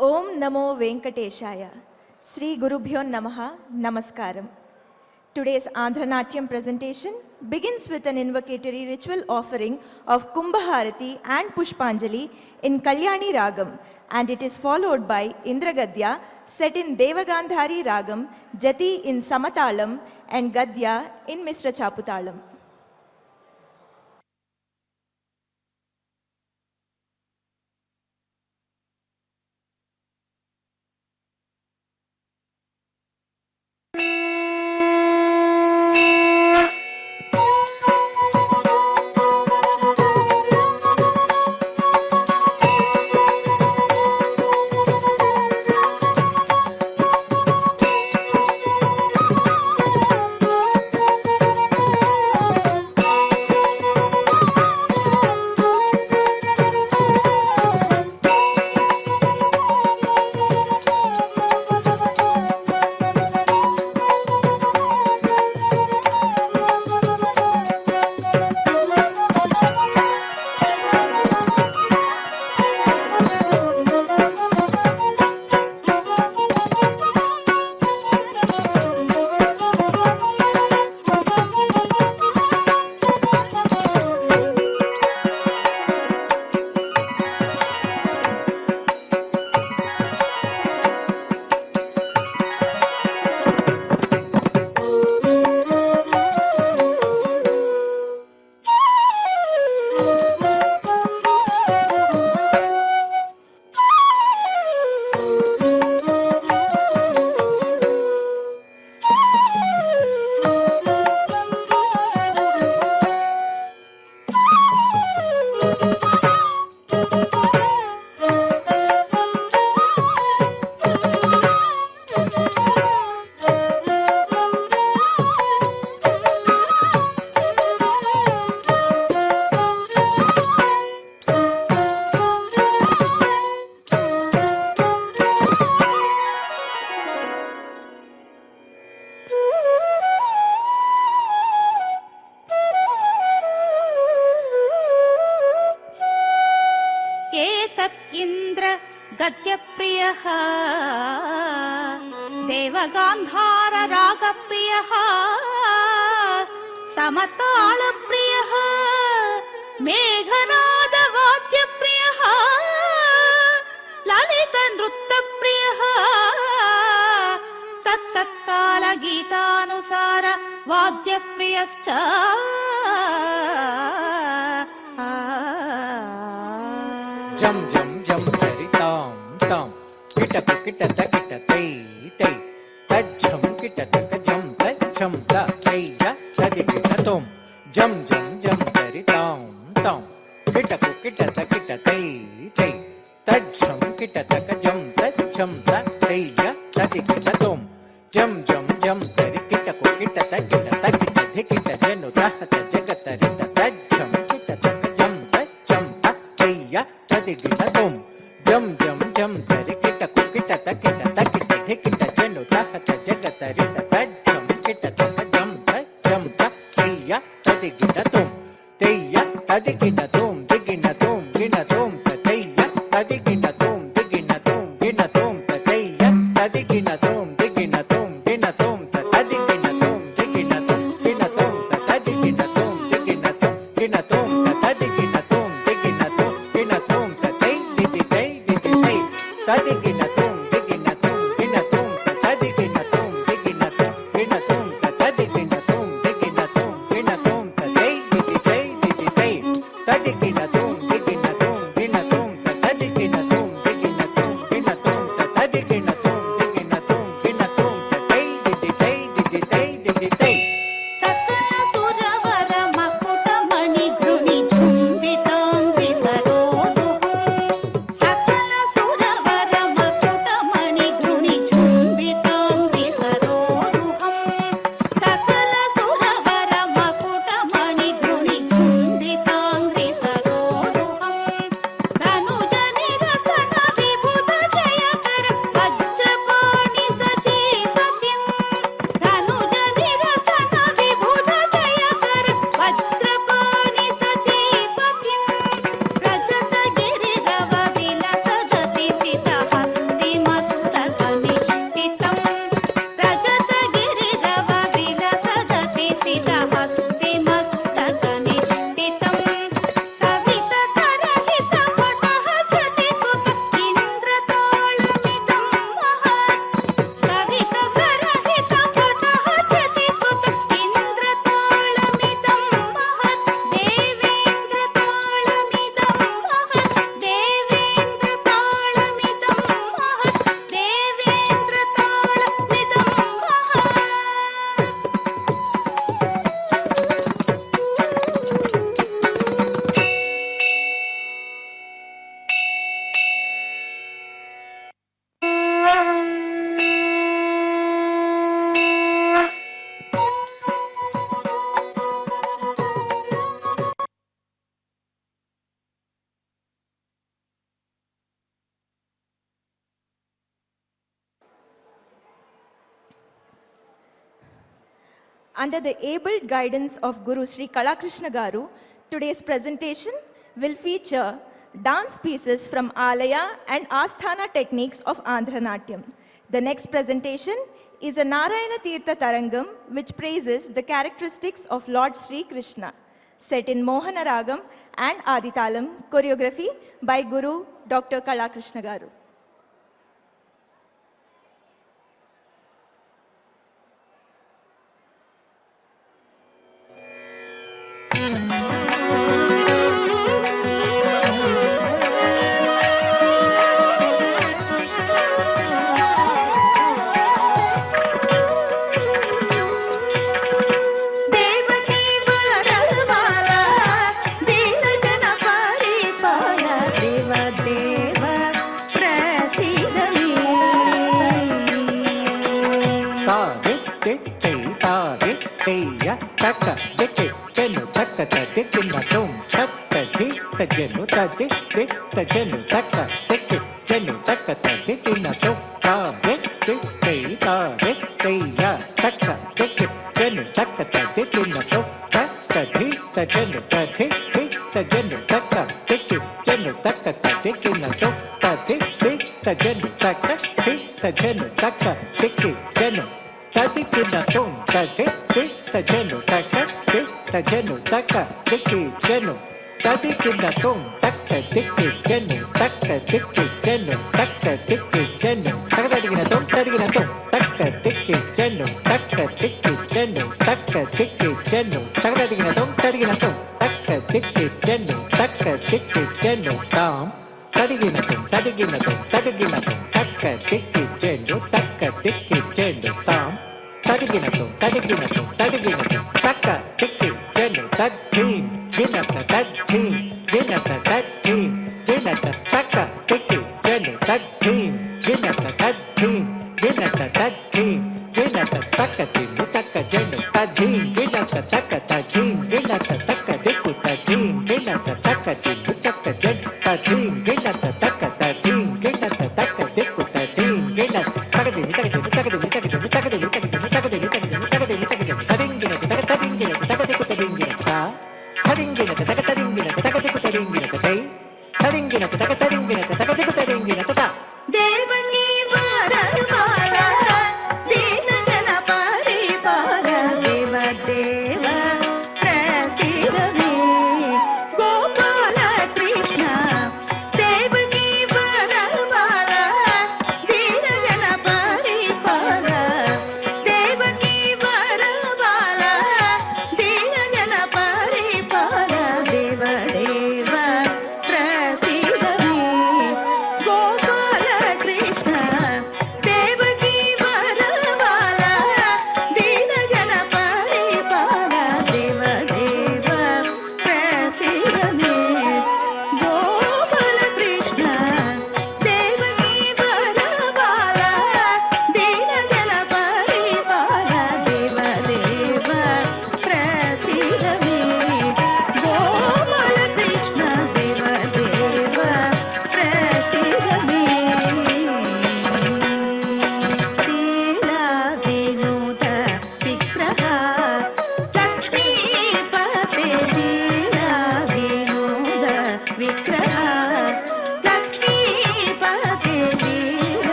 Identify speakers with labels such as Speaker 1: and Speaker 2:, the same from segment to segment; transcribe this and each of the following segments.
Speaker 1: Om Namo Venkateshaya. Sri Gurubhyo Namaha. Namaskaram. Today's Andhra Natyam presentation begins with an invocatory ritual offering of Kumbhaharati and Pushpanjali in Kalyani Ragam, and it is followed by Indragadya set in Devagandhari Ragam, Jati in Samatalam, and Gadya in Misra Chaputalam.
Speaker 2: गद्यप्रियः देवगान्धार रागप्रियः समतालप्रियः Meghnad वाद्यप्रियः Lalit नृत्यप्रियः तत्तत्काल गीतानुसार वाद्यप्रियश्च
Speaker 3: जम जम जम तरिताम ताम किटक किटत किटतै तै तज्जम किटत जम तज्जम ता तै ज तदि किटतोम जम जम जम तरिताम ताम किटक किटत किटतै तै तज्जम किटत जम तज्जम ता तै ज तदि किटतोम जम जम जम तरि किटक किटत किटत किटधि किट जनु तहत जगत रित तज्जम किटत जम तज्जम ता तै ज तदि किटतोम जम जम जम तरि किटक किटत किटत किटधि किट जनु तहत जगत रित तज्जम किटत जम तज्जम ता तै ज तदि किटतोम तै ज तदि किटतोम दिगिनतोम गिनतोम तै ज तदि किटतोम दिगिनतोम गिनतोम तै ज तदि किटतोम दिगिनतोम गिनतोम तदि किटतोम दिगिनतोम गिनतोम तदि किटतोम दिगिनतोम गिनतोम तदि किटतोम दिगिनतोम गिनतोम तै दिदि तै दिदि तै तदि किटतोम दिगिनतोम गिनतोम तदि किटतोम दिगिनतोम गिनतोम तदि किटतोम दिगिनतोम गिनतोम तै दिदि तै दिदि तै तदि किटतोम दिगिनतोम गिनतोम तदि किटतोम दिगिनतोम गिनतोम तदि किटतोम दिगिनतोम गिनतोम तै दिदि तै दिदि तै दिदि तै
Speaker 2: सकल सुरवर मकुट मणि गृणि झुंबितांग्रि सरोरुहं सकल सुरवर
Speaker 1: Under the able guidance of Guru Sri Kalakrishna Garu, today's presentation will feature dance pieces from Alaya and Asthana techniques of Andhra Natyam. The next presentation is a Narayana Tirtha Tarangam, which praises the characteristics of Lord Sri Krishna, set in Mohana Ragam and Aditalam, choreography by Guru Dr. Kalakrishna Garu.
Speaker 2: Krishna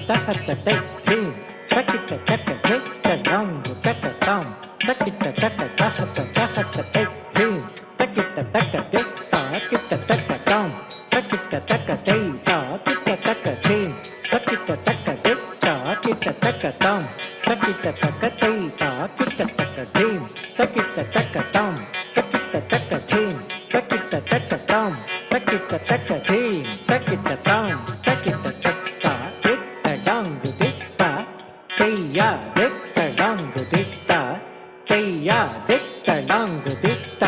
Speaker 3: ತಹತ ತೈ ಧೀಂ ತಕಿಟ ತಕ ಧಿತ್ತ ಡಂಗು ತಕ ತಾಂ ತಕಿಟ ತಕ ತಹತ ತಹತ ತೈ ಧೀಂ ತಕಿಟ ತಕ ಧಿತ್ತ ಕಿಟ ತಕ ತಾಂ ತಕಿಟ ತಕ ತೈ ತಾ ಕಿಟ ತಕ ಧೀಂ ತಕಿಟ ತಕ ಧಿತ್ತ ಕಿಟ ತಕ ತಾಂ ತಕಿಟ ತಕ ತೈ ತಾ ಕಿಟ ತಕ ಧೀಂ ತಕಿಟ ತಕ ತಾಂ ತಕಿಟ ತಕ ಧೀಂ ತಕಿಟ ತಕ ತಾಂ ತಕಿಟ ತಕ ಧೀಂ ತಕಿಟ ತಾಂ ತಕಿಟ ತಕ್ಕ ದಿತ್ತ ಡಂಗ್ ದಿತ್ತ ತೈಯ ದಿತ್ತ ಡಂಗ್ ದಿತ್ತ ತೈಯ ದಿತ್ತ ಡಂಗ್ ದಿತ್ತ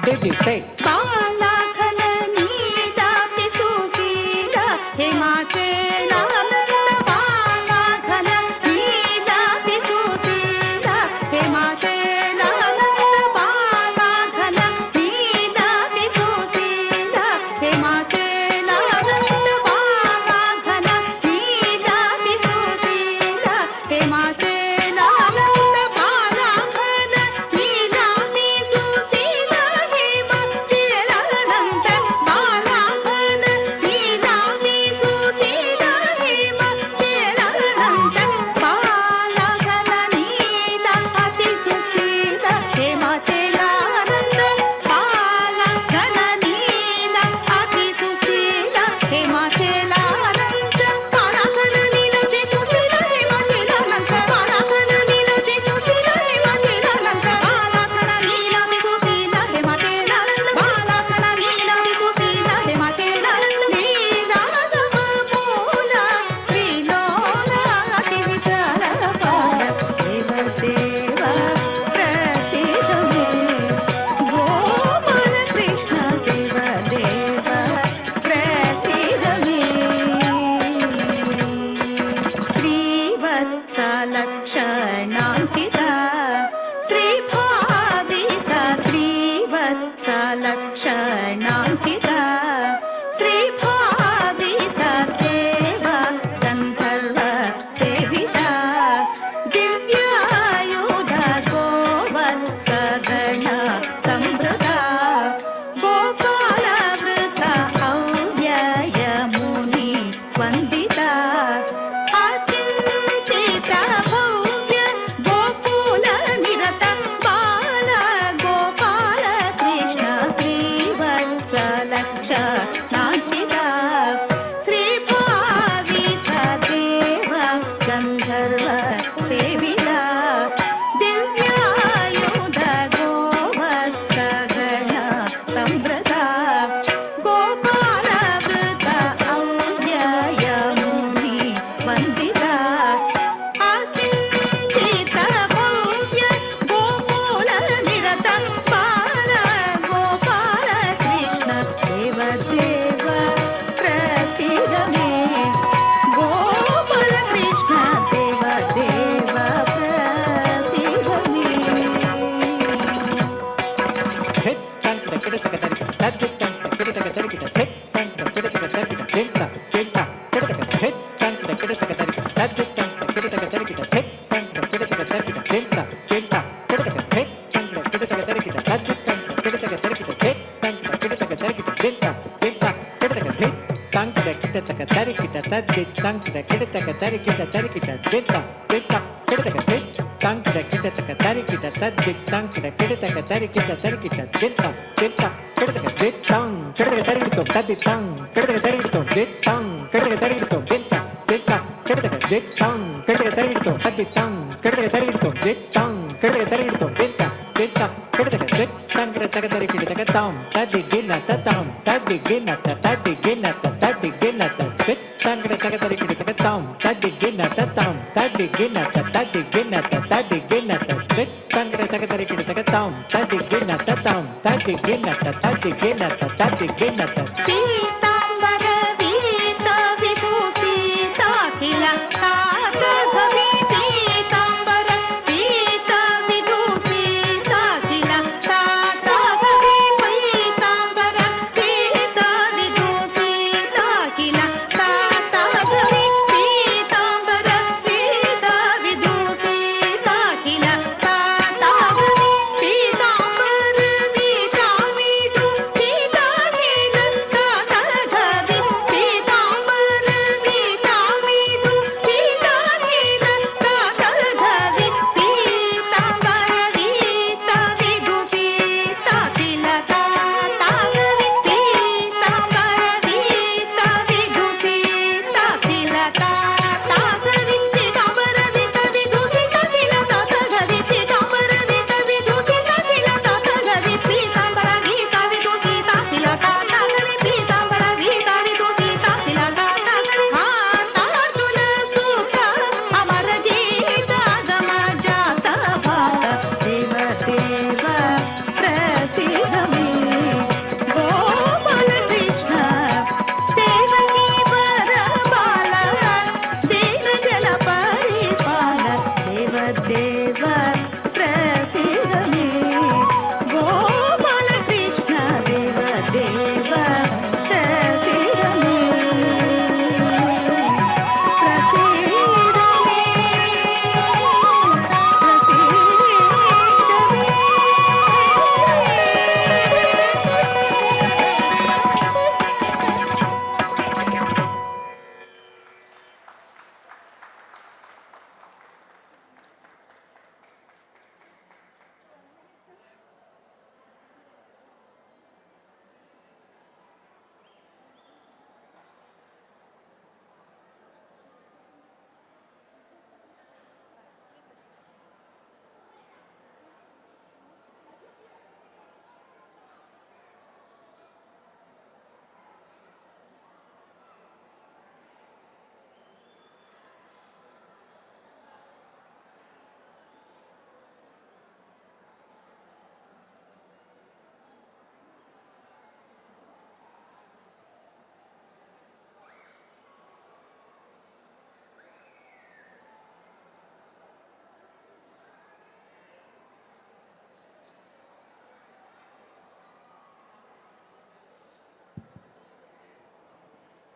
Speaker 3: ದಿದಿತೈ
Speaker 2: ಬಾಲಘನ ನೀದಾತಿ ಸುಶೀಲ ಹೇಮಾಚೇನಾನಂದ ಬಾಲಘನ ನೀದಾತಿ ಸುಶೀಲ ಹೇಮಾಚೇನಾನಂದ ಬಾಲಘನ ನೀದಾತಿ ಸುಶೀಲ ಹೇಮಾಚೇನಾನಂದ ಬಾಲಘನ ನೀದಾತಿ ಸುಶೀಲ ಹೇಮಾಚೇನಾನಂದ ಬಾಲಘನ ನೀದಾತಿ ಸುಶೀಲ ಹೇಮಾಚೇನಾನಂದ ಬಾಲಘನ ನೀದಾತಿ ಸುಶೀಲ ಹೇಮಾಚೇನಾನಂದ ಬಾಲಘನ ನೀದಾತಿ ಸುಶೀಲ ಹೇಮಾಚೇನಾನಂದ ಬಾಲಘನ ನೀದಾತಿ ಸುಶೀಲ ಹೇಮಾಚೇನಾನಂದ ಬಾಲಘನ ನೀದಾತಿ ಸುಶೀಲ ಹೇಮಾಚೇನಾನಂದ ಬಾಲಘನ ನೀದಾತಿ ಸುಶೀಲ ಹೇಮಾಚೇನಾನಂದ ಬಾಲಘನ ನೀದಾತಿ ಸುಶೀಲ ಹೇಮಾಚೇನಾನಂದ ಬಾಲಘನ ನೀದಾತಿ ಸುಶೀಲ ಹೇಮಾಚೇನಾನಂದ ನೀನಾಗಮ ಮೂಲ ಶ್ರೀಲೋಲಾತಿ ವಿಶಾಲ ಪಾದ ದೇವ ದೇವ ಪ್ರಸಿದ್ಧಮೇ ಗೋಪಾಲ ಕೃಷ್ಣ ದೇವ ದೇವ ಪ್ರಸಿದ್ಧಮೇ ಶ್ರೀವತ್ಸ ಲಕ್ಷಣಾಂಕಿತ ಶ್ರೀಭಾವಿತ ಶ್ರೀವತ್ಸ ಲಕ್ಷಣಾಂಕಿತ ಶ್ರೀಭಾವಿತ ದೇವ ಗಂಧರ್ವ ಸೇವಿತ ದಿವ್ಯಾಯುಧ ಗೋವತ್ಸ ಗಣ ಸಂವೃತ ಗೋಪಾಲ ವೃತ ಅವ್ಯಯ ಮುನಿ ವಂದಿತ ಅಚಿಂತಿತ ಭವ್ಯ ಗೋಕುಲ ನಿರತ ಬಾಲ ಗೋಪಾಲ ಕೃಷ್ಣ ಶ್ರೀವತ್ಸ ಲಕ್ಷ ನಾಚಿತ ಶ್ರೀಭಾವಿತ ದೇವ ಗಂಧರ್ವ ಸೇವಿತ ದಿವ್ಯಾಯುಧ ಗೋವತ್ಸ ಗಣ ಸಂವೃತ ಗೋಪಾಲ ವೃತ ಅವ್ಯಯ ಮುನಿ ವಂದಿತ ಅಚಿಂತಿತ ಭವ್ಯ ಗೋಕುಲ ನಿರತ ಬಾಲ ಗೋಪಾಲ ಕೃಷ್ಣ ದೇವ ದೇವ ಪ್ರಸಿದ್ಧಮೇ ಗೋಪಾಲ ಕೃಷ್ಣ ದೇವ ದೇವ ಪ್ರಸಿದ್ಧಮೇ
Speaker 3: ಧಿತ್ತಂ ಕಿಟ ತಕ ತರಿಕಿಟ ತದ್ದಿತ್ತಂ ಕಿಟ ತಕ ತರಿಕಿಟ ಧಿತ್ತಂ ಕಿಟ ತಕ ತರಿಕಿಟ ಧಿತ್ತ ಧಿತ್ತ ಕಿಟ ತಕ ಧಿತ್ತಂ ಕಿಟ ತಕ ತರಿಕಿಟ ತದ್ದಿತ್ತಂ ಕಿಟ ತಕ ತರಿಕಿಟ ಧಿತ್ತಂ ಕಿಟ ತಕ ತರಿಕಿಟ ಧಿತ್ತ ಧಿತ್ತ ಕಿಟ ತಕ ಧಿತ್ತಂ ಕಿಟ ತಕ ತರಿಕಿಟ ತದ್ದಿತ್ತಂ ಕಿಟ ತಕ ತರಿಕಿಟ ಧಿತ್ತಂ ಕಿಟ ತಕ ತರಿಕಿಟ ಧಿತ್ತ ಧಿತ್ತ ಕಿಟ ತಕ ಧಿತ್ತಂ ಕಿಟ ತಕ ತರಿಕಿಟ ತದ್ದಿತ್ತಂ ಕಿಟ ತಕ ತರಿಕಿಟ ತರಿಕಿಟ ಧಿತ್ತ ಧಿತ್ತ ಕಿಟ ತಕ ಧಿತ್ತಂ ಕಿಟ ತಕ ತರಿಕಿಟ ತದ್ದಿತ್ತಂ ಕಿಟ ತಕ ತರಿಕಿಟ ತರಿಕಿಟ ಧಿತ್ತ ಧಿತ್ತ ಕಿಟ ತಕ ಧಿತ್ತಂ ಕಿಟ ತಕ ತರಿಕಿಟ ತದ್ದಿತ್ತಂ ಕಿಟ ತಕ ತರಿಕಿಟ ಧಿತ್ತಂ ಕಿಟ ತಕ ತರಿಕಿಟ ಧಿತ್ತ ಧಿತ್ತ ಕಿಟ ತಕ ಧಿತ್ತಂ ಕಿಟ ತಕ ತರಿಕಿಟ ತದ್ದಿತ್ತಂ ಕಿಟ ತಕ ತರಿಕಿಟ ಧಿತ್ತಂ ಕಿಟ ತಕ ತರಿಕಿಟ ಧಿತ್ತ ಧಿತ್ತ ಕಿಟ ತಕ ಧಿತ್ತಂ ಕಿಟ ತಕ ತರಿಕಿಟ ತಕ ತಾಂ ತದ್ದಿಗಿನ ತತಾಂ ತದ್ದಿಗಿನ ತದ್ದಿಗಿನ ತದ್ದಿಗಿನ ಧಿತ್ತಂ ಕಿಟ ತಕ ತರಿಕಿಟ ತಕ ತಾಂ ತದ್ದಿಗಿನ ತತಾಂ ತದ್ದಿಗಿನ ತದ್ದಿಗಿನ ತದ್ದಿಗಿನ ಧಿತ್ತಂ ಕಿಟ ತಕ ತರಿಕಿಟ ತಕ ತಾಂ ತದ್ದಿಗಿನ ತತಾಂ ತದ್ದಿಗಿನ ತದ್ದಿಗಿನ ತದ್ದಿಗಿನ
Speaker 2: ಪೀತಾಂಬರ ವೀತ ವಿಭೂಷಿತ ಅಖಿಲ ತಾತಘವಿ ಪೀತಾಂಬರ ವೀತ ವಿಭೂಷಿತ ಅಖಿಲ ತಾತಘವಿ ಪೀತಾಂಬರ ವೀತ ವಿಭೂಷಿತ ಅಖಿಲ ತಾತಘವಿ ಪೀತಾಂಬರ ವೀತ ವಿಭೂಷಿತ ಅಖಿಲ ತಾತಘವಿ ಪೀತಾಂಬರ ವೀತ ವಿಭೂಷಿತ ಅಖಿಲ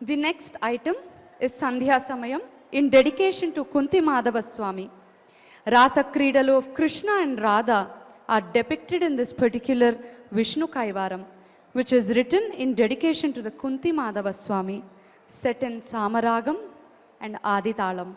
Speaker 4: The next item is Sandhya Samayam in dedication to Kunti Madhava Swami. Rasa Kridalu of Krishna and Radha are depicted in this particular Vishnu Kaivaram, which is written in dedication to the Kunti Madhava Swami, set in Samaragam and Aditalam.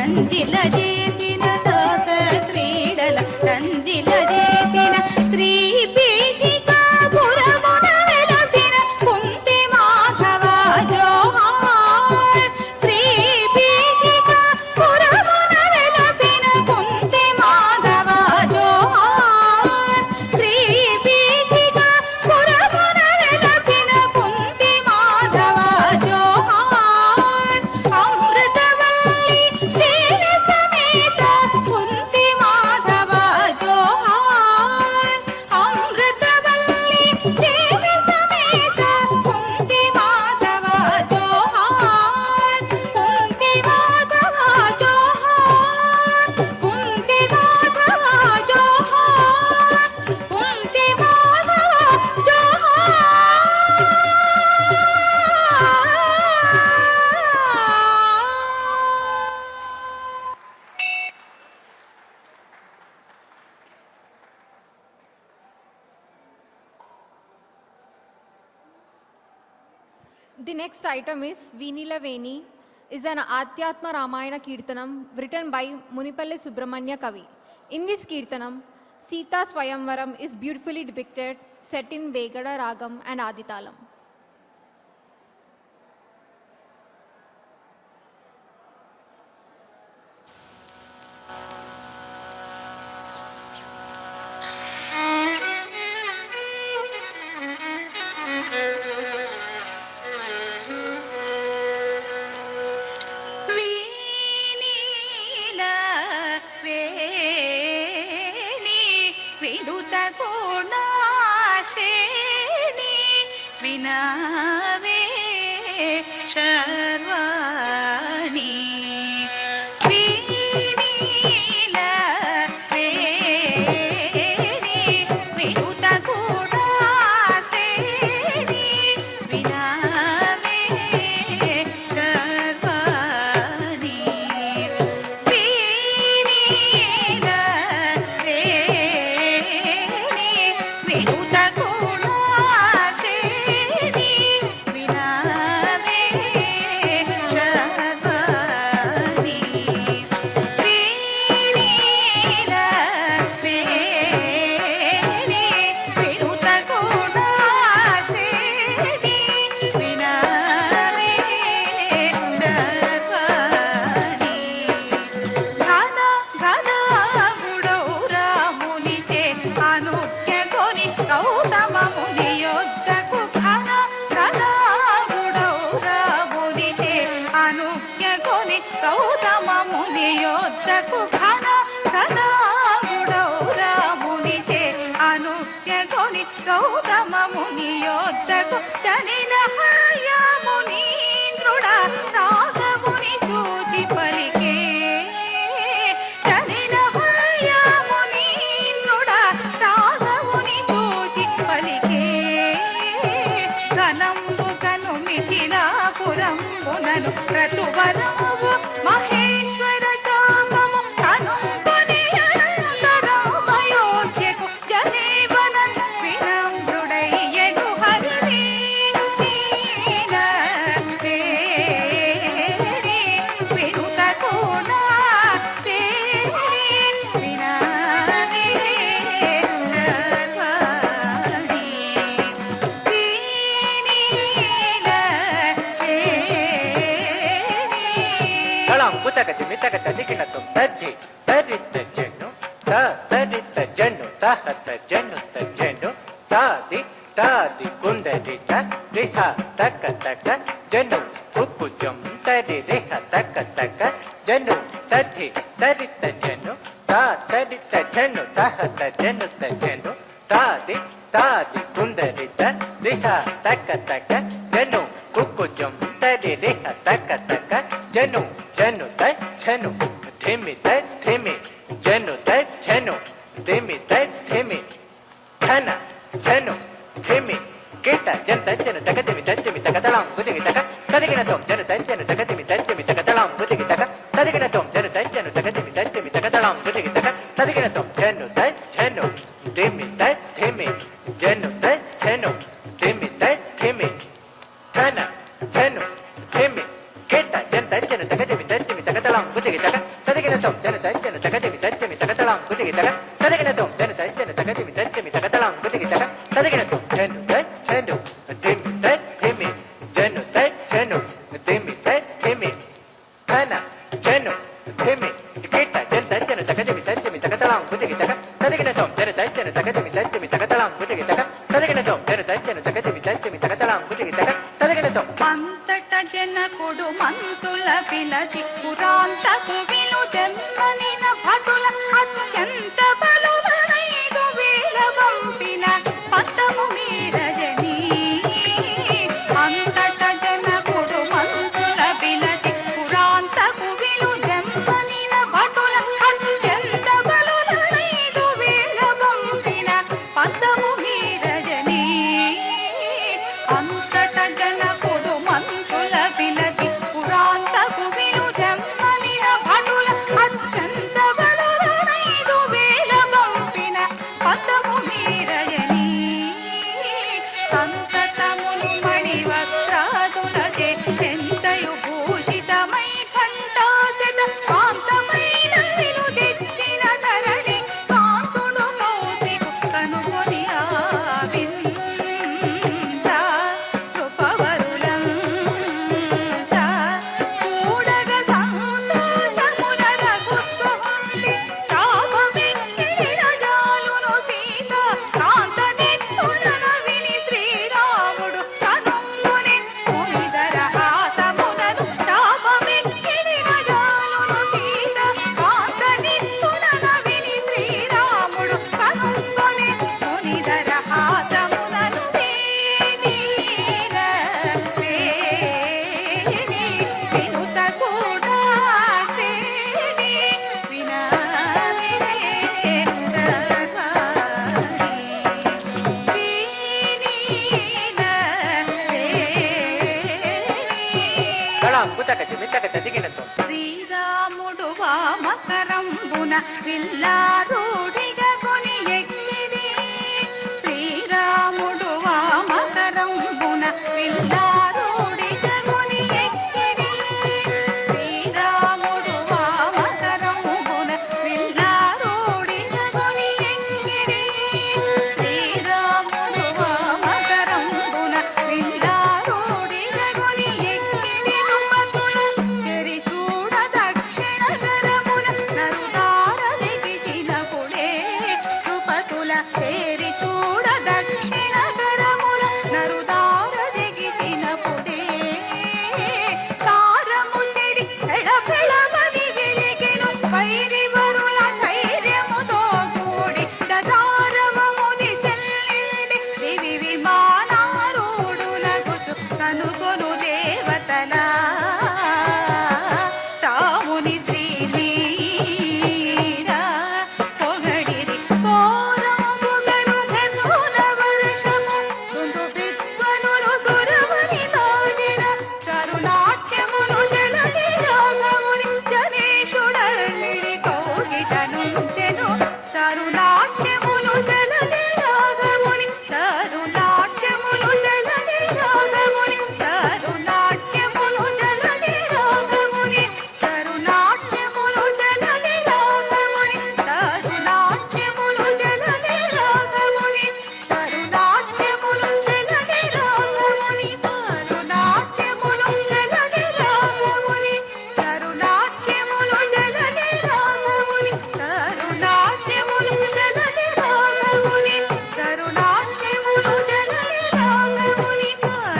Speaker 2: రంజిల చేసిన దాస క్రీడల రంజిల చేసిన శ్రీ పీఠికా పురమున వెలసిన కుంతి మాధవ జోహార్ శ్రీ పీఠికా పురమున వెలసిన కుంతి మాధవ జోహార్ శ్రీ పీఠికా పురమున వెలసిన కుంతి మాధవ జోహార్ అమృతవల్లి దేవి సమేత కుంతి మాధవ జోహార్ అమృతవల్లి దేవి సమేత కుంతి మాధవ జోహార్ కుంతి మాధవ జోహార్ కుంతి మాధవ జోహార్ కుంతి మాధవ జోహార్.
Speaker 5: The next item is Vinila Veni, is an Adhyatma Ramayana Kirtanam written by Munipalli Subramanya Kavi. In this Kirtanam, Sita Swayamvaram is beautifully depicted, set in Begada Ragam and Aditalam.
Speaker 2: వీణీల వేణి వినుత గుణాశ్రేణి వినవే శర్వాణి వీణీల వేణి వినుత గుణాశ్రేణి వినవే శర్వాణి వీణీల వేణి వినుత గుణాశ్రేణి వినవే శర్వాణి వీణీల వేణి వినుత గుణాశ్రేణి వినవే శర్వాణి ఘన ఘన గుడౌరామునిచే అనుజ్ఞ కొని గౌతమ ముని యొద్దకు ఘన ఘన గుడౌరామునిచే అనుజ్ఞ కొని గౌతమ ముని యొద్దకు ఘన ఘన గుడౌరామునిచే అనుజ్ఞ కొని గౌతమ ముని యొద్దకు జనిన హయమునీంద్రుడ నాగముని చూచి పలికే జనిన హయమునీంద్రుడ నాగముని చూచి పలికే ఘనంబు కనుమిచిన పురంబునను క్రతువరము మహేశ్వర చాపము కనుంబని అంతరమయోధ్యకు జనేవనం వినమ్రుడయ్యను హరిని నీల వేణి వినుత గుణాశ్రేణి వినవే శర్వాణి వీణీల వేణి
Speaker 3: తళం కుతకతి మితకత దిగినతం తజ్జి తరిత జన్ను తరిత జన్ను తహత జన్ను తజ్జన్ను తాది తాది కుందరి రిహ తక తక జన్ను ఉప్పుజం తరి రిహ తక తక జన్ను తద్ధి తరిత జన్ను తరిత జన్ను తహత జన్ను తజ్జన్ను తాది తాది కుందరి రిహ తక తక జన్ను ఉప్పుజం తరి రిహ తక తక జన్ను జన్ను తజ్జన్ను ధిమి ధిమి జన్ను తజ్జన్ను ధిమి ధిమి ఘన జన్ను ధిమి కిట జన్ తజ్జను తగదిమి తజ్జమి తగదళం బుదిగి తగ తదిగిన తోం జను తజ్జను తగదిమి తజ్జమి తగదళం బుదిగి తగ తదిగిన తోం జను తజ్జను తగదిమి తజ్జమి తగదళం బుదిగి తగ తదిగిన తోం జన్ను తజ్జను ధిమి ధిమి జన్ను తజ్జను ధిమి ధిమి ఘన జన్ను ధిమి కిట జన్ తజ్జను తగదిమి తజ్జమి తగదళం బుదిగి తగ కుతికితక తదిగినతం జన తజ్జన తగదిమి తజ్జమి తగతలం కుతికితక తదిగినతం జను తజ్జను దిమి తజ్జిమి జను తజ్జను దిమి తజ్జిమి ధన జను దిమి కిట జన తజ్జన తగదిమి తజ్జమి తగతలం కుతికితక తదిగినతం జన తజ్జన తగదిమి తజ్జమి తగతలం కుతికితక తదిగినతం జన తజ్జన తగదిమి తజ్జమి తగతలం కుతికితక తదిగినతం
Speaker 2: అంతట జనకుడు మంతుల పిలచి పురాంతకు విలు జన్మనిన భటుల అత్యంత బలువనైదు వేల పంపిన పట్టము మీరజని అంతట జనకుడు మంతుల పిలచి పురాంతకు విలు జన్మనిన భటుల అత్యంత బలువనైదు వేల పంపిన పట్టము మీరజని అంతట జనకుడు మంతుల పిలచి పురాంతకు విలు జన్మనిన భటుల అత్యంత బలువనైదు వేల పంపిన పదము మీరజని సంతతమును మణివస్త్రాదులచే ఎంతయు భూషితమై కంఠాసెత కాంతమైన విలు తెచ్చిన ధరణి కాంతుడు కౌశికు కనుగొని ఆవింత కృపవరులంత చూడగ సంతోషమున రఘుత్వముంది శాపమెక్కిన జాలును సీత కాంతనెత్తునన విని శ్రీరాముడు కనుగొని మునిదర హాసమునను శాపమెక్కిన జాలును సీత కాంతనెత్తునన విని శ్రీరాముడు కనుగొని మునిదర హాసమునను వినుత కూడా
Speaker 3: తళం కుతక జిమితక తదిగినతం
Speaker 2: శ్రీరాముడు వామకరంబున విల్లారూఢిగా కొని ఎక్కిడి శ్రీరాముడు వామకరంబున విల్లారూఢిగా కొని ఎక్కిడి శ్రీరాముడు వామకరంబున విల్లారూఢిగా కొని ఎక్కిడి శ్రీరాముడు వామకరంబున విల్లారూఢిగా కొని ఎక్కిడి నృపతుల చెరి చూడ దక్షిణ కరమున నరుదార దిగినపుడే నృపతుల చేరి చూడ దక్షిణ కరమున నరుదార దిగినపుడే తారము చెరి పెళపెళమని వెలిగెను వైరివరుల ధైర్యముతో కూడి దదారవముని చెల్లిండి దివి విమానారూఢులగుచు కనుగొను దేవతల రాముని శ్రీవీర పొగడిరి కోరము పొగడు ధనుల వర్షము తుందు విద్వనులు సురవని తోజిన కరుణాట్యమును జనని రాగముని జనేషుడర్మిడి కౌగిటనుంచెను కరుణాట్యమును జనని రాగముని కరుణాట్యమును జనని రాగముని కరుణాట్యమును జనని రాగముని కరుణాట్యమును జనని రాగముని కరుణాట్యమును జనని రాగముని కరుణాట్యమును జనని రాగముని కరుణాట్యమును జనని రాగముని కరుణాట్యమును జనని రాగముని కరుణాట్యమును జనని రాగముని కరుణాట్యమును జనని రాగముని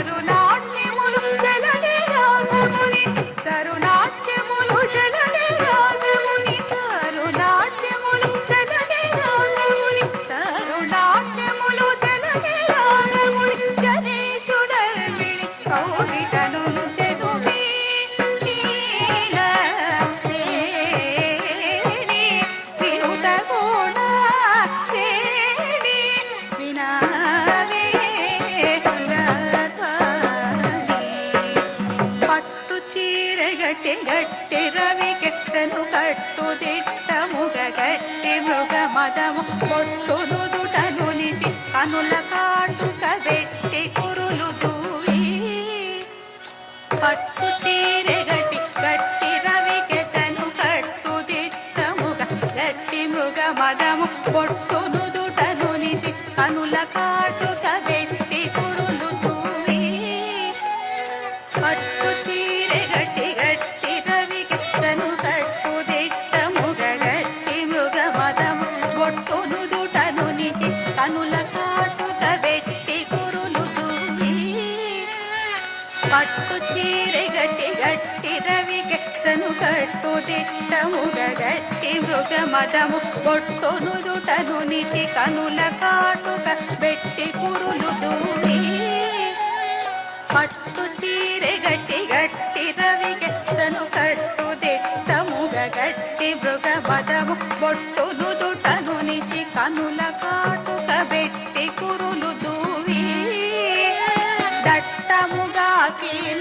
Speaker 2: కరుణాట్యమును జనని రాగముని కరుణాట్యములు జనని రాగముని కరుణాట్యములు జనని రాగముని కరుణాట్యములు జనని రాగముని జనేషుడర్మిడి కౌగిటనుంచెను నీల శ్రేణి వినుత కూడా శ్రేణి వినావే పట్టు చీర గట్టి గట్టి రవికెట్టను కట్టు దిట్టముగ గట్టి మృగ మదము పొట్టు నుదుటను నిచి కనుల కాటుక వెట్టి కురులు దూవి పట్టు చీర గట్టి గట్టి రవికెట్టను కట్టు దిట్టముగ గట్టి మృగ మద మదము పొట్టును దుటను నిచి కనుల కాటుక వెట్టి కురులు తూవి పట్టు చీరె గట్టి గట్టి రవికి తను కట్టు దిట్టముగ గట్టి మృగ మదము పొట్టును దుటను నిచి కనుల కాటుక వెట్టి కురులు తూవి పట్టు చీరె గట్టి గట్టి రవికి తను కట్టు దిట్టముగ గట్టి మృగ మదము పొట్టును దుటను నిచి కనుల కాటుక వెట్టి కురులు దూవి పట్టు చీరె గట్టి గట్టి రవికి తను కట్టు దిట్టముగ గట్టి మృగ మదము పొట్టును దుటను నిచి కనుల కాటుక వెట్టి కురులు దూవి దట్టముగా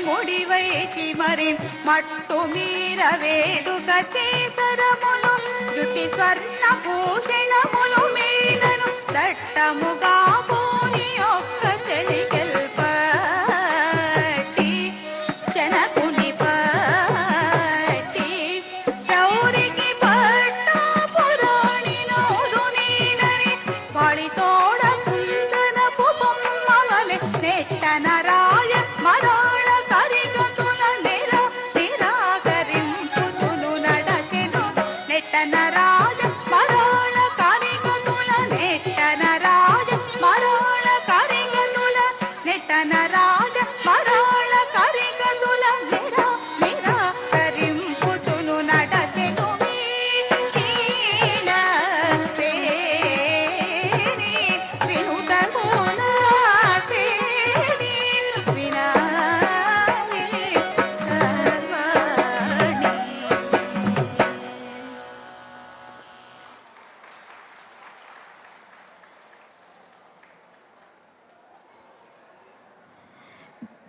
Speaker 2: ముడివైచి మరి మట్టు మీర వేడుక చేసరములు జుటి స్వర్ణ భూషణములు మీదను దట్టముగా పూని ఒక్క చెలికెల్పటి జనకుని పట్టి శౌరికి పట్టు పురాణి నోడు నీడని వాడితోడ కుందనపు బొమ్మవలె నెట్టన రాయ మరాళ కరిగతుల నిరాకరింపుతులు నడచెను నెట్టన రాజ మరాళ కరిగతుల నెట్టన రాజ మరాళ కరిగతుల నెట్టన రాజ మరాళ కరిగతుల నిరాకరింపుతులు నడచెను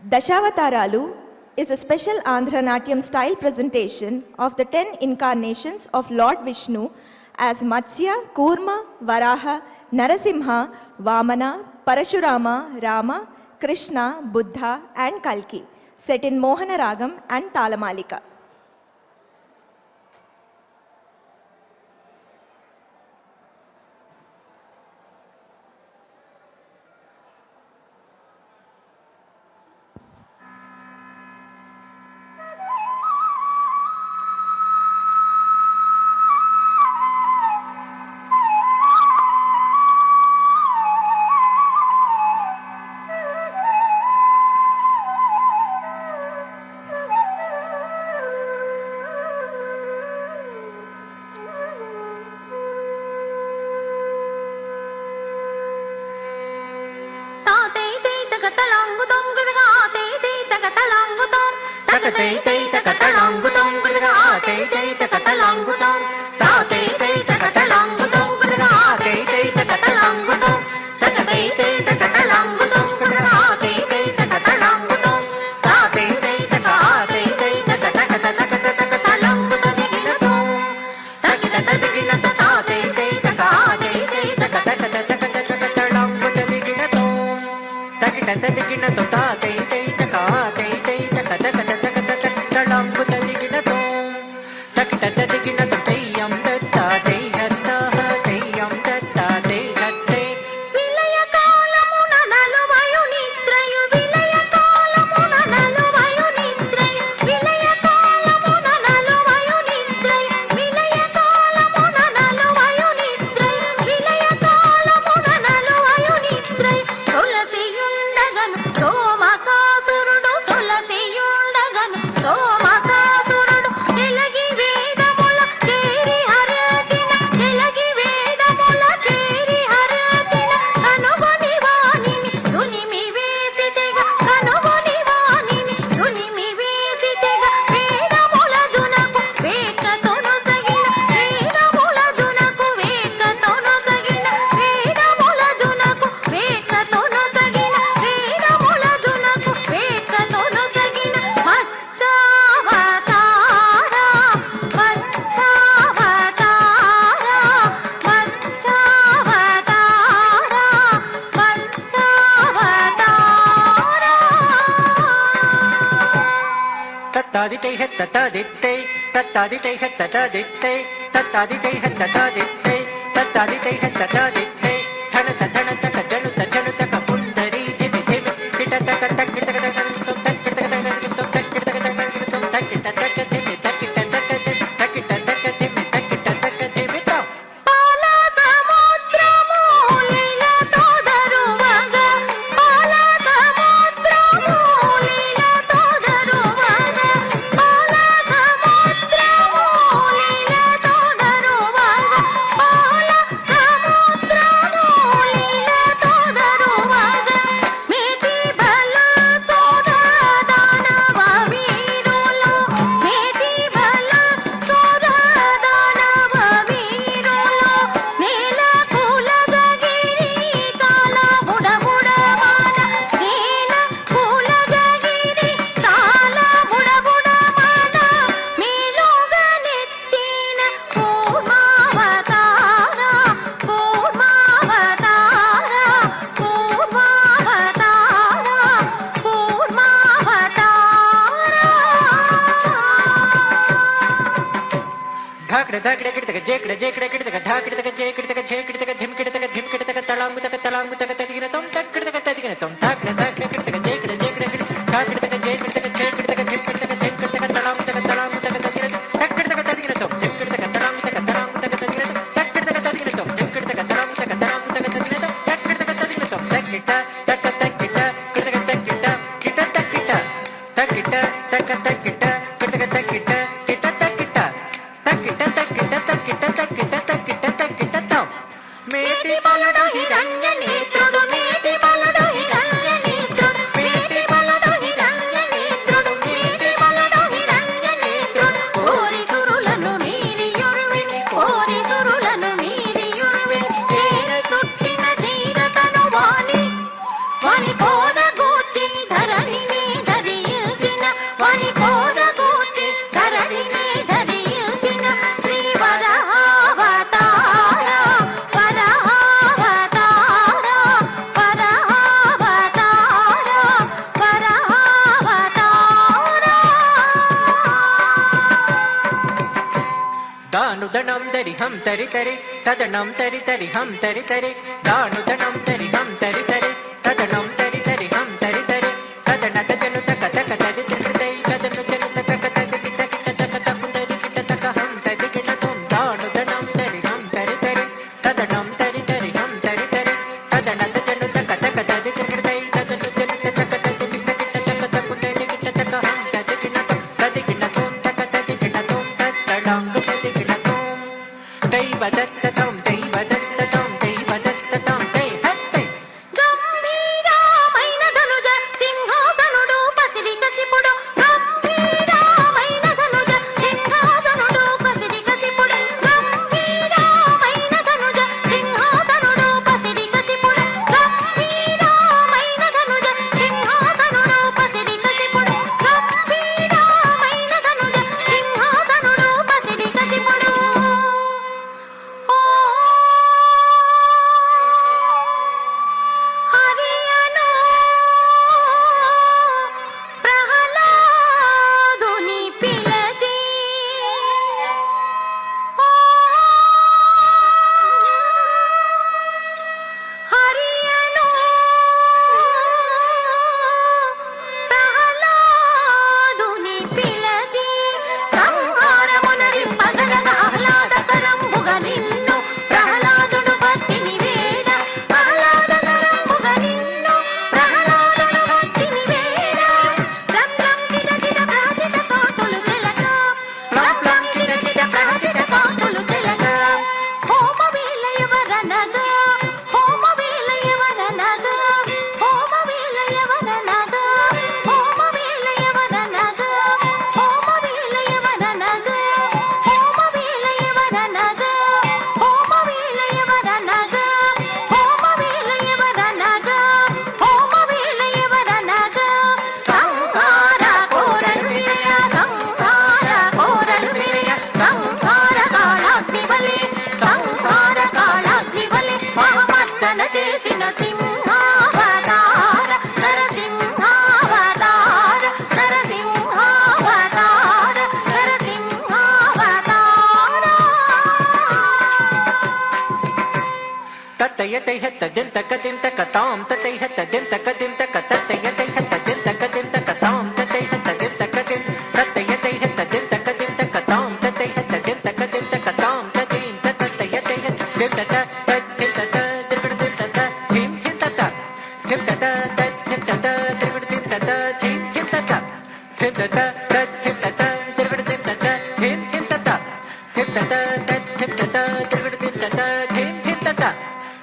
Speaker 1: Dashavataralu is a special Andhra Natyam style presentation of the 10 incarnations of Lord Vishnu as Matsya, Kurma, Varaha, Narasimha, Vamana, Parashurama, Rama, Krishna, Buddha and Kalki, set in Mohana Ragam and Talamalika.
Speaker 3: తత్తాదితై హత్తతాదిత్తై తత్తాదితై హత్తతాదిత్తై తత్తాదితై హత్తతాదిత్తై తత్తాది తై హత్తాది తై ధనత ధనతక జనుత జనుతక పుండరీ ధిమి ధిమి కిటతక తక్కిటక తక్కిటక తక్కిటక తక్కిటక ధిమి తక్కిటక ధిమి తక్కిటక ధిమి తో
Speaker 2: పాల సముద్రము లీలతో దరువగ పాల సముద్రము లీలతో దరువగ పాల సముద్రము లీలతో దరువగ పాల సముద్రము లీలతో దరువగ మేటి బల సోదా దానవ వీరులు మేటి బల సోదా దానవ వీరులు నేల కూలగగిరి చాలా బుడబుడమాన నేల కూలగగిరి చాలా బుడబుడమాన మేలుగా నెత్తిన కూర్మావతార కూర్మావతార
Speaker 3: ధాకడ ధాకడ కిటతక జేకడ జేకడ కిటతక ధాకడతక జేకడతక జేకడతక ధిమికడతక ధిమికడతక తళాంగుతక తళాంగుతక తదిగిన తొం తక్కడతక తదిగిన తొం ధాకడ ధాకడ కిటతక జేకడ జేకడ కిట ధాకడతక జేకడతక జేకడతక ధిమికడతక ధిమికడతక తళాంగుతక తళాంగుతక తదిగిన తక్కడతక తదిగిన తొం ధిమికడతక తళాంగుతక తళాంగుతక తదిగిన తక్కడతక తదిగిన తొం ధిమికడతక తళాంగుతక తళాంగుతక తదిగిన తొం తక్కడతక తదిగిన తొం తక్కిట తక్క తక్కిట కిటతక తక్కిట కిట తక్కిట తక్కిట తక్క తక్కిట కిటతక తక్కిట కిట తక్కిట తక్కిట తక్కిట తక్కిట తక్కిట తక్కిట తక్కిట తో మేటి బలుడు
Speaker 2: హిరణ్య నేత్రుడు మేటి బలుడు హిరణ్య నేత్రుడు మేటి బలుడు హిరణ్య నేత్రుడు మేటి బలుడు హిరణ్య నేత్రుడు కోరి సురులను మీరి యుర్విని కోరి సురులను మీరి యుర్విని చేర చుట్టిన ధీరతను వాని వాని కోర గూర్చి ధరణిని ధరియుచిన వాని కోర గూర్చి ధరణిని ధరియుచిన శ్రీ వరహావతార వరహావతార వరహావతార వరహావతార
Speaker 3: దాను దణం దరి హం తరి తరి తదనం తరి తరి హం తరి తరి దాను దణం తరి హం తరి తరి తదనం తరి తరి హం తరి తరి తదనక జనుత కథక తది త్రికృతై తదను జనుత తక తది కిట కిట తక తకుందరి కిట తక హం తది కిట తుం దాను దణం తరి హం తరి తరి తదనం తరి తరి హం తరి తరి తదనక జనుత కథక తది త్రికృతై తదను జనుత తక తది కిట కిట తక తకుందరి కిట తక హం తది కిట తుం తది కిట తుం తక తది కిట తుం తడంగ తది కిట తుం దైవదత్తతం దైవదత్తతం దైవదత్తతం దై హత్తై
Speaker 2: గంభీరమైన ధనుజ సింహాసనుడు పసిడి కసిపుడు గంభీరమైన ధనుజ సింహాసనుడు పసిడి కసిపుడు గంభీరమైన ధనుజ సింహాసనుడు పసిడి కసిపుడు గంభీరమైన ధనుజ సింహాసనుడు పసిడి కసిపుడు గంభీరమైన ధనుజ సింహాసనుడు పసిడి కసిపుడు హరియను ప్రహ్లాదుని పిలచి హరియను ప్రహ్లాదుని పిలచి సంహారమునరింపగలగ ఆహ్లాదకరంబుగ నిన్ను ప్రహ్లాదుడు భక్తిని వేడ ఆహ్లాదకరంబుగ నిన్ను ప్రహ్లాదుడు భక్తిని వేడ రం రం కిట కిట ప్రాచిత కోతులు తెలక రం రం కిట కిట ప్రాచిత కోతులు తెలక హోమ వేళ ఎవరనగా హోమ వేళ ఎవరనగా హోమ వేళ ఎవరనగా హోమ వేళ ఎవరనగా హోమ వేళ ఎవరనగా హోమ వేళ ఎవరనగా హోమ వేళ ఎవరనగా హోమ వేళ ఎవరనగా హోమ వేళ ఎవరనగా సంహార కోరలు విరయ సంహార కోరలు విరయ సంహార కాళాగ్ని వలె సంహార కాళాగ్ని వలె మహమర్దన చేసిన సింహావతార నరసింహావతార నరసింహావతార నరసింహావతార.
Speaker 3: తత్తయతైహ తదింతక దింతక తాం తతైహ తదింతక దింతక తత్తయతైహ తదింతక దింతక తాం తతైహ తదింతక దిం తత్తయతైహ తదింతక దింతక తాం తతైహ తదింతక దింతక తాం తతైం తత్తయతైహ దింతక తద్దింతక దిర్గడిదింతక ధిం ధింతక ధింతక తద్దింతక దిర్గడిదింతక ధిం ధింతక ధింతక తద్దింతక దిర్గడిదింతక ధిం ధింతక ధింతక తద్దింతక దిర్గడిదింతక ధిం ధింతక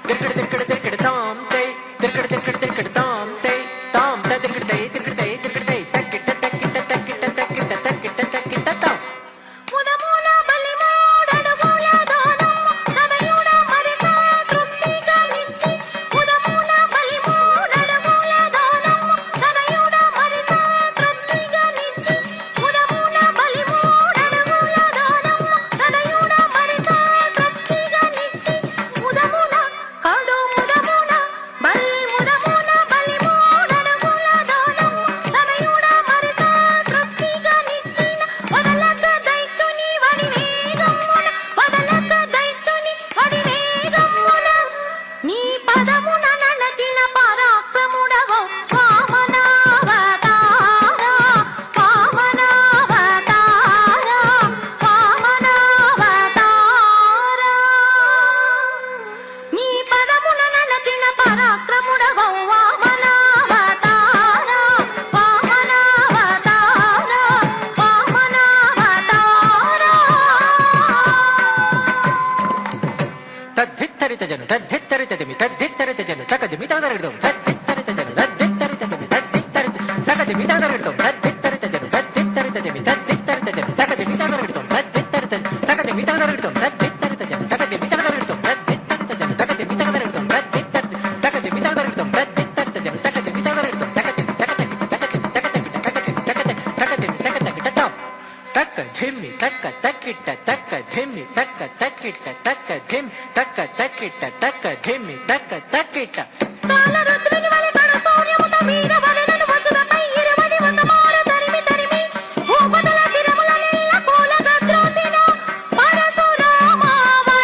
Speaker 3: దిర్గడ దిర్గడ దిర్గడ తాం తై దిర్గడ దిర్గడ దిర్గడ తాం తై తాం త దిర్గడ తై దిర్గడ తై దిర్గడ తై తక్కిట తక్కిట తక్కిట తక్కిట తక్కిట తక్కిట తాం
Speaker 2: ఉదముల బలిమూడడుగుల దానమ్మ తనయుడ మరిత తృప్తిగా నిచ్చి ఉదముల బలిమూడడుగుల దానమ్మ తనయుడ మరిత తృప్తిగా నిచ్చి ఉదముల బలిమూడడుగుల దానమ్మ తనయుడ మరిత తృప్తిగా నిచ్చి ఉదమున కడు ముదమున బలిముదమున బలిమూడడుగుల దానమ్మ తనయుడ మరిత తృప్తిగా నిచ్చిన వదలక దైత్యుని వడి వేగమున వదలక దైత్యుని వడి వేగమున నీ పదమున నడచిన పరాక్రముడవో వామనావతారా వామనావతారా వామనావతారా నీ పదమున నడచిన పరాక్రముడవో వామనావతారా వామనావతారా వామనావతారా
Speaker 3: తద్ధిత్తరిత జను తద్ధిత్తరిత దిమి తద్ధిత్తరిత జను తకదిమి తగదరగడం తద్ధిత్తరిత జను తద్ధిత్తరిత దిమి తద్ధిత్తరిత తకదిమి తగదరగడం తద్ధిత్తరిత జను తద్ధిత్తరిత దిమి తద్ధిత్తరిత జను తకదిమి తగదరగడం తద్ధిత్తరిత తకదిమి తగదరగడం తద్ధిత్తరిత జను తకదిమి తగదరగడం తద్ధిత్తరిత జను తకదిమి తగదరగడం తద్ధిత్తరిత తకదిమి తగదరగడం తద్ధిత్తరిత జను తకదిమి తగదరగడం తకదిమి తకదిమి తకదిమి తాం తక్క ధిమ్మి తక్క తక్కిట్ట తక్క ధిమ్మి తక్క తక్కిట్ట తక్క ధిమ్ తక్క తక్కిట్ట తక్క ధిమ్మి తక్క తక్కిట్ట
Speaker 2: కాలరుద్రుని వలె కడు సౌర్యముతో వీరవరులను వసుదపై 20 వందమారు తరిమి తరిమి భూపతుల శిరములనెల్ల కూలగద్రోసిన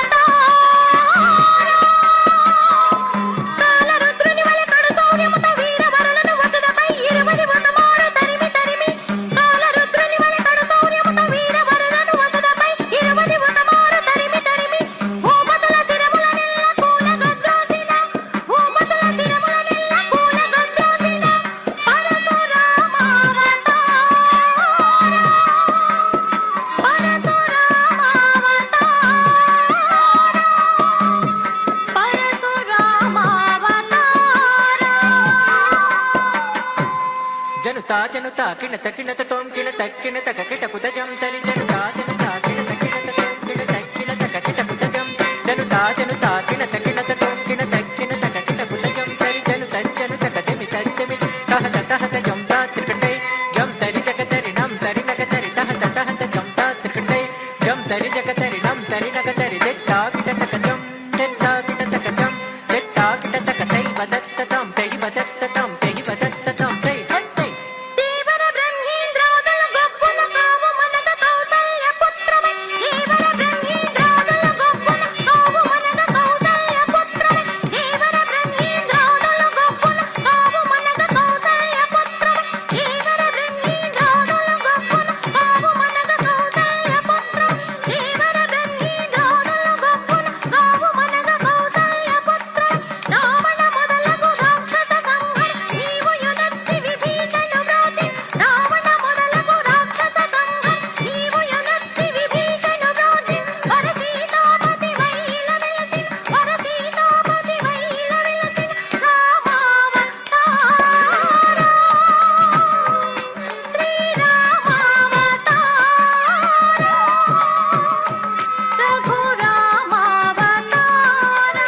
Speaker 2: పరశురామావతారా. కాలరుద్రుని వలె కడు సౌర్యముతో వీరవరులను వసుదపై 20 వందమారు తరిమి తరిమి కాలరుద్రుని వలె కడు సౌర్యముతో వీరవరులను వసుదపై 20 వందమారు తరిమి తరిమి భూపతుల శిరములనెల్ల కూలగద్రోసిన భూపతుల శిరములనెల్ల కూలగద్రోసిన పరశురామావతారా.
Speaker 3: జనుతా జనుతా కిణత కిణత తోం కిణత కిణత కిట కుతజం తరి జనుతా జనుతా కిణత కిణత తోం కిణత కిణత కిట కుతజం జనుతా జనుతా కిణత కిణత తోం కిణత కిణత కిట కుతజం తరి జనుత జనుత కదిమి తదిమి తహత తహత జంతా త్రికటై జం తరి జగతరి నం తరి నగతరి తహత తహత జంతా త్రికటై జం తరి జగతరి నం తరి నగతరి దెత్తా కిట తకజం దెత్తా కిట తకజం దెత్తా కిట తకతై వదత్త తం తై వదత్త తం తై వదత్త తం తై హత్తై
Speaker 2: దేవర బ్రహ్మేంద్రాదుల గొప్పన కావు మనక కౌసల్య పుత్రమై దేవర బ్రహ్మేంద్రాదుల గొప్పన కావు మనక కౌసల్య పుత్రమై దేవర బ్రహ్మేంద్రాదుల గొప్పన కావు మనక కౌసల్య పుత్రమై దేవర బ్రహ్మేంద్రాదుల గొప్పన కావు మనక కౌసల్య పుత్రమై దేవర బ్రహ్మేంద్రాదుల గొప్పన కావు మనక కౌసల్య పుత్రమై రావణ మొదలగు రాక్షస సంహర నీవు యునత్తి విభీషణ వ్రాచి రావణ మొదలగు రాక్షస సంహర నీవు యునత్తి విభీషణ వ్రాచి వరసీతాపతి వైల వెలసిన వరసీతాపతి వైల వెలసిన రామావతారా శ్రీరామావతారా రఘురామావతారా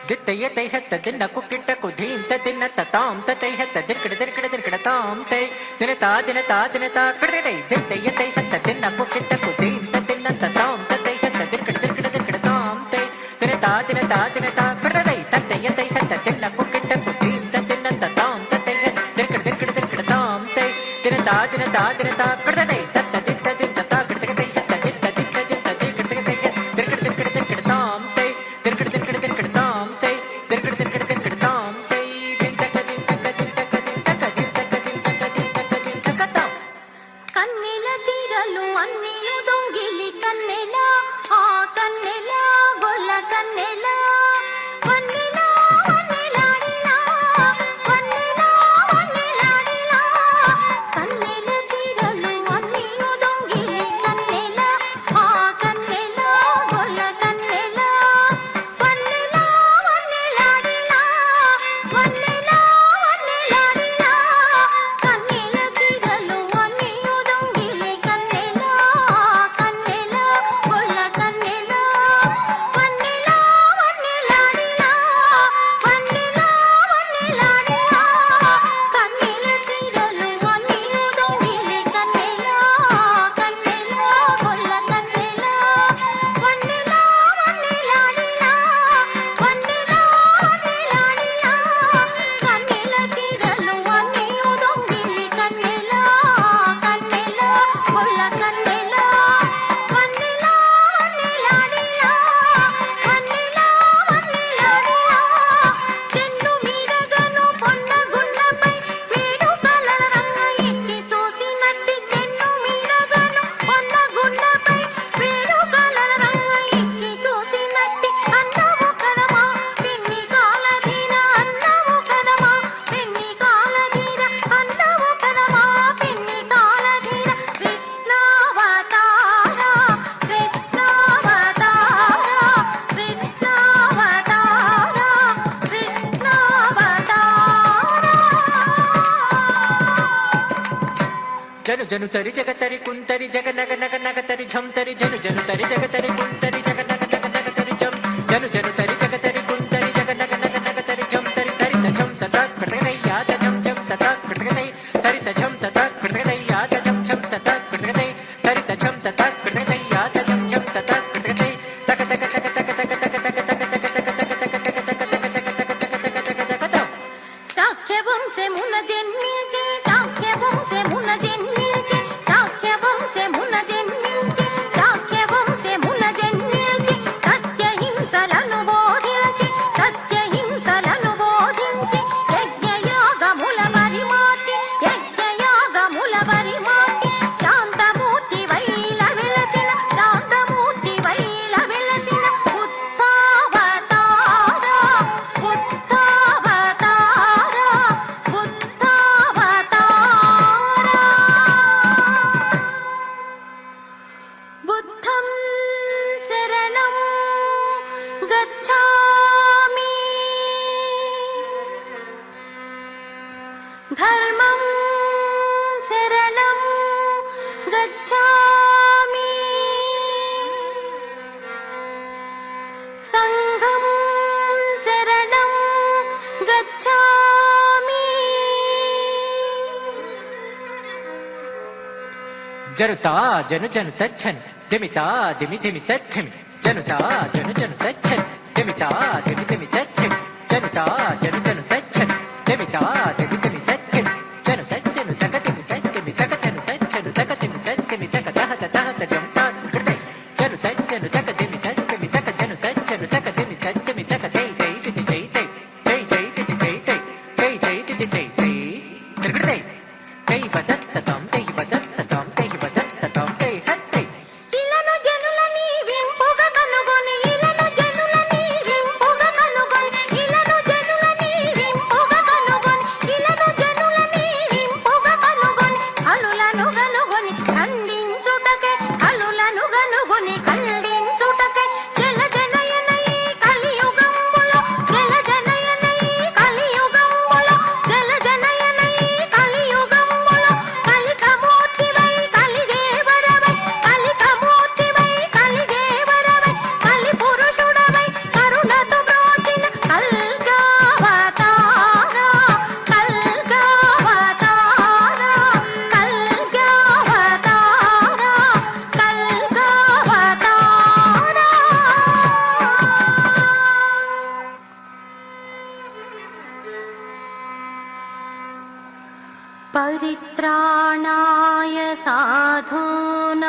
Speaker 3: దిత్తయ్య తైహ తదిన్న కుక్కిట్ట కుధీం తదిన్న తతాం తతైహ తదిర్కడ దిర్కడ దిర్కడ తాం తై దినతా దినతా దినతా కడదై దిత్తయ్య తైహ తదిన్న కుక్కిట్ట కుధీం తదిన్న తతాం తతైహ తదిర్కడ దిర్కడ దిర్కడ తాం తై దినతా దినతా దినతా కడదై తత్తయ్య తైహ తదిన్న కుక్కిట్ట కుధీం తదిన్న తతాం తతైహ దిర్కడ దిర్కడ దిర్కడ తాం తై దినతా దినతా దినతా కడదై తత్త దిత్త దిత్త తా కడదై తత్త దిత్త దిత్త దిత్త దిర్కడ దిర్కడ దిర్కడ జను జను తరి జగతరి కుంతరి జగ నగ నగ నగ తరి ఝం తరి జను జను తరి జగతరి కుంతరి జగ నగ నగ నగ తరి ఝం జను జను తరి జగతరి కుంతరి జగ నగ నగ నగ తరి ఝం తరి తరి త ఝం తత కృతగై యాద ఝం ఝం తత కృతగై తరి త ఝం తత కృతగై యాద ఝం ఝం తత కృతగై తరి త ఝం తత కృతగై యాద ఝం ఝం తత కృతగై తక తక తక తక తక తక తక తక తక
Speaker 2: సాఖ్యవంశమున జన్మించి సాఖ్యవంశమున జన్మించి సాఖ్యవంశమున జన్మించి సాఖ్యవంశమున జన్మించి సత్యహింసలను బోధించి సత్యహింసలను బోధించి యజ్ఞయాగముల పరిమార్చి యజ్ఞయాగముల పరిమార్చి శాంతమూర్తి వైల వెలసిన శాంతమూర్తి వైల వెలసిన బుద్ధావతార బుద్ధావతార బుద్ధావతార బుద్ధం శరణం గచ్ఛామి ధర్మం శరణం గచ్ఛామి సంఘం శరణం గచ్ఛామి
Speaker 3: జనుతా జను జను తచ్చన్ దిమితా దిమి దిమి తచ్చమి జనుతా జను జను తచ్చన్ దిమితా దిమి దిమి తచ్చమి జనుతా జను జను తచ్చన్ దిమితా దిమి దిమి తచ్చమి జను తచ్చను తక దిమి తచ్చమి తక జను తచ్చను తక దిమి తచ్చమి తక దహ దహ జం తా కృతే జను తచ్చను తక దిమి తచ్చమి తక జను తచ్చను తక దిమి తచ్చమి తక దై దై దిది దై దై దై దై దిది దై దై దై దై దిది దై దై త్రికృతై దై బదత్తతం దై బదత్తతం దై బదత్తతం దై హత్తై
Speaker 2: ఇలను జనులని వింపుగ కనుగొని ఇలను జనులని వింపుగ కనుగొని ఇలను జనులని వింపుగ కనుగొని ఇలను జనులని వింపుగ కనుగొని హలులను గనుగొని ఖండించుటకై హలులను గనుగొని ఖండించుటకై జలజనయనై కలియుగంబులో జలజనయనై కలియుగంబులో జలజనయనై కలియుగంబులో కలికమూర్తివై కలిదేవరవై కలికమూర్తివై కలిదేవరవై కలిపురుషుడవై కరుణతో బ్రోచిన కల్గావతార కల్గావతార కల్గావతార కల్గావతార పరిత్రాణాయ సాధూనాం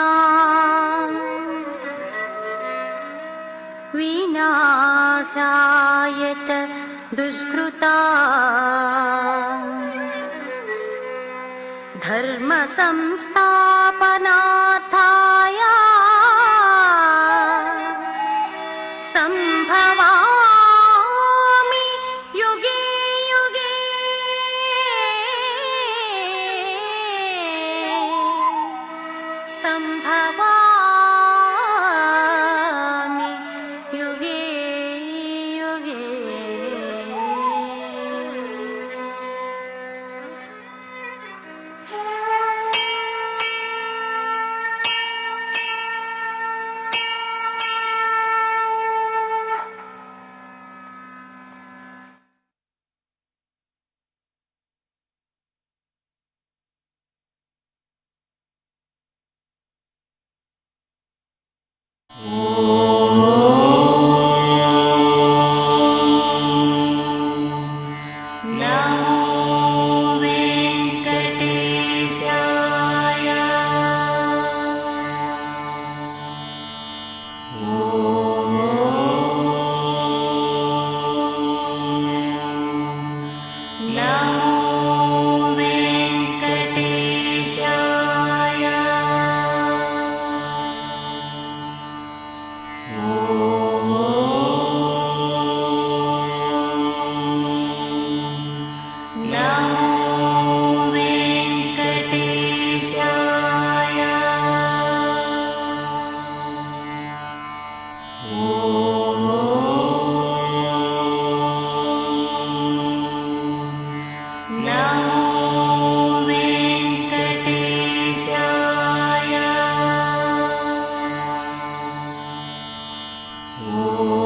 Speaker 2: వినాశాయ చ దుష్కృతాం ధర్మ సంస్థాపనార్థాయ సంభవామి యుగే యుగే సంభవామి యుగే యుగే
Speaker 6: ఓం